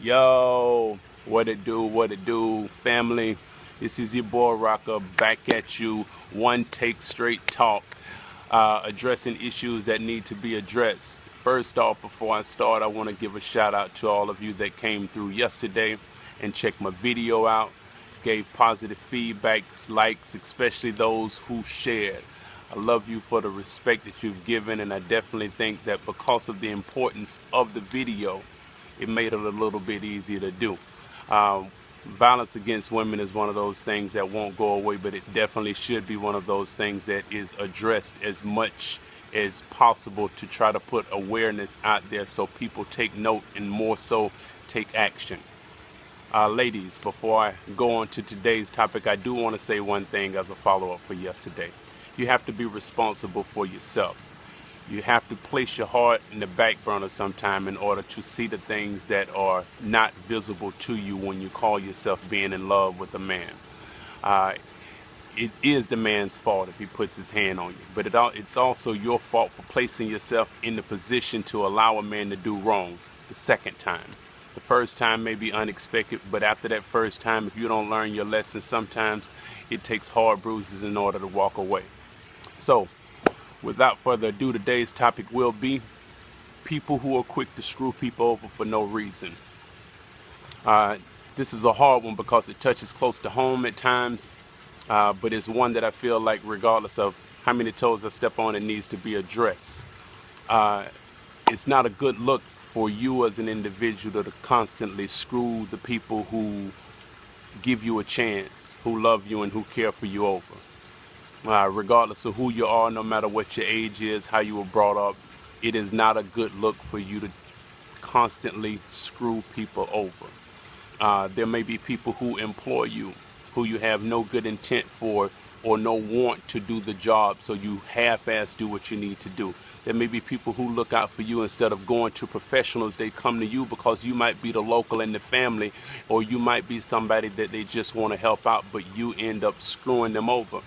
Yo, what it do, family? This is your boy Rocker back at you. One take straight talk, addressing issues that need to be addressed. First off, before I start, I want to give a shout out to all of you that came through yesterday and checked my video out, gave positive feedbacks, likes, especially those who shared. I love you for the respect that you've given, and I definitely think that because of the importance of the video, it made it a little bit easier to do. Um, Violence against women is one of those things that won't go away, but it definitely should be one of those things that is addressed as much as possible to try to put awareness out there so people take note and more so take action. Ladies, before I go on to today's topic, I do want to say one thing as a follow-up for yesterday. You have to be responsible for yourself. You have to place your heart in the back burner sometime in order to see the things that are not visible to you when you call yourself being in love with a man. Uh, it is the man's fault if he puts his hand on you, but it's also your fault for placing yourself in the position to allow a man to do wrong the second time. The first time may be unexpected, but after that first time, if you don't learn your lesson, sometimes it takes hard bruises in order to walk away. So, without further ado, today's topic will be people who are quick to screw people over for no reason. Uh, this is a hard one because it touches close to home at times, but it's one that I feel like regardless of how many toes I step on, it needs to be addressed. Uh, it's not a good look for you as an individual to constantly screw the people who give you a chance, who love you and who care for you over. Regardless of who you are, no matter what your age is, how you were brought up, it is not a good look for you to constantly screw people over. There may be people who employ you, who you have no good intent for or no want to do the job, so you half-ass do what you need to do. There may be people who look out for you instead of going to professionals. They come to you because you might be the local in the family, or you might be somebody that they just want to help out, but you end up screwing them over.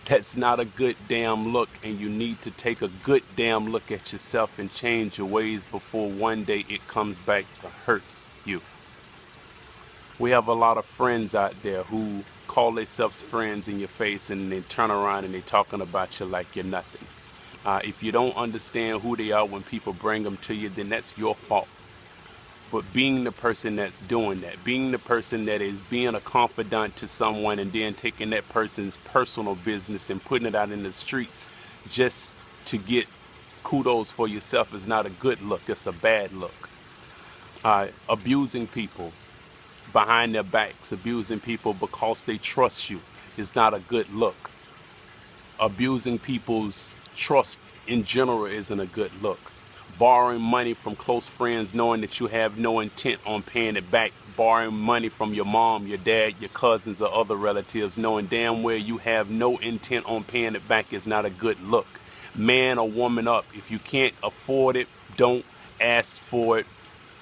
That's not a good damn look, and you need to take a good damn look at yourself and change your ways before one day it comes back to hurt you. We have a lot of friends out there who call themselves friends in your face, and they turn around and they're talking about you like you're nothing. If you don't understand who they are when people bring them to you, then that's your fault. But being the person that's doing that, being the person that is being a confidant to someone and then taking that person's personal business and putting it out in the streets just to get kudos for yourself is not a good look. It's a bad look. Abusing people behind their backs, abusing people because they trust you is not a good look. Abusing people's trust in general isn't a good look. Borrowing money from close friends knowing that you have no intent on paying it back. Borrowing money from your mom, your dad, your cousins, or other relatives knowing damn well you have no intent on paying it back is not a good look. Man or woman up. If you can't afford it, don't ask for it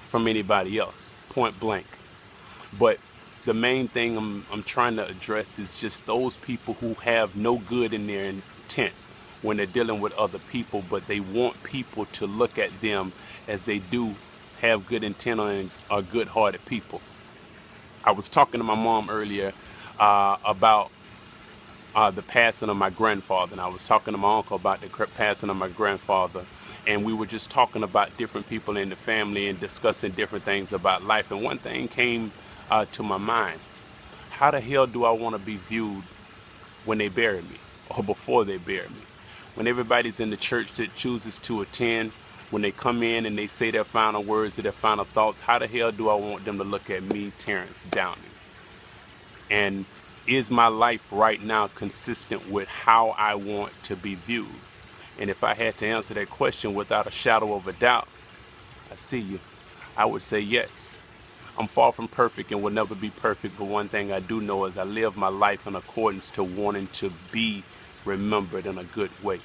from anybody else. Point blank. But the main thing I'm trying to address is just those people who have no good in their intent when they're dealing with other people, but they want people to look at them as they do have good intent and are good-hearted people. I was talking to my mom earlier about the passing of my grandfather, and I was talking to my uncle about the passing of my grandfather, and we were just talking about different people in the family and discussing different things about life, and one thing came to my mind. How the hell do I want to be viewed when they bury me or before they bury me? When everybody's in the church that chooses to attend, when they come in and they say their final words or their final thoughts, how the hell do I want them to look at me, Terrence Downing? And is my life right now consistent with how I want to be viewed? And if I had to answer that question without a shadow of a doubt, I see you, I would say yes. I'm far from perfect and will never be perfect, but one thing I do know is I live my life in accordance to wanting to be remembered in a good way.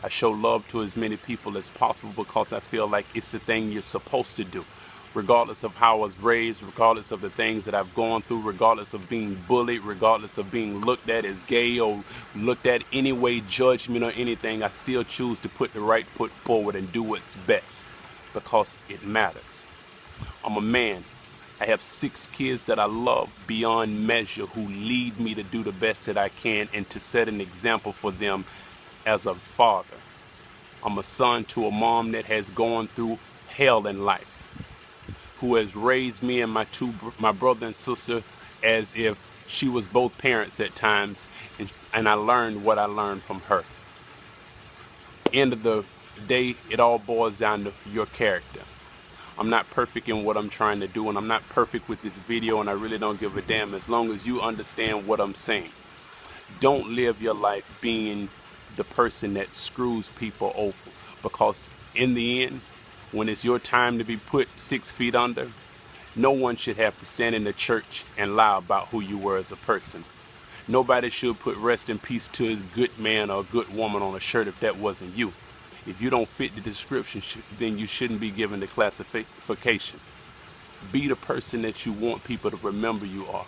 I show love to as many people as possible because I feel like it's the thing you're supposed to do. Regardless of how I was raised, regardless of the things that I've gone through, regardless of being bullied, regardless of being looked at as gay or looked at any way, judgment or anything, I still choose to put the right foot forward and do what's best because it matters. I'm a man. I have 6 kids that I love beyond measure, who lead me to do the best that I can and to set an example for them as a father. I'm a son to a mom that has gone through hell in life, who has raised me and my brother and sister as if she was both parents at times, and I learned what I learned from her. End of the day, it all boils down to your character. I'm not perfect in what I'm trying to do, and I'm not perfect with this video, and I really don't give a damn as long as you understand what I'm saying. Don't live your life being the person that screws people over, because in the end, when it's your time to be put 6 feet under, no one should have to stand in the church and lie about who you were as a person. Nobody should put rest in peace to his good man or good woman on a shirt if that wasn't you. If you don't fit the description, then you shouldn't be given the classification. Be the person that you want people to remember you are.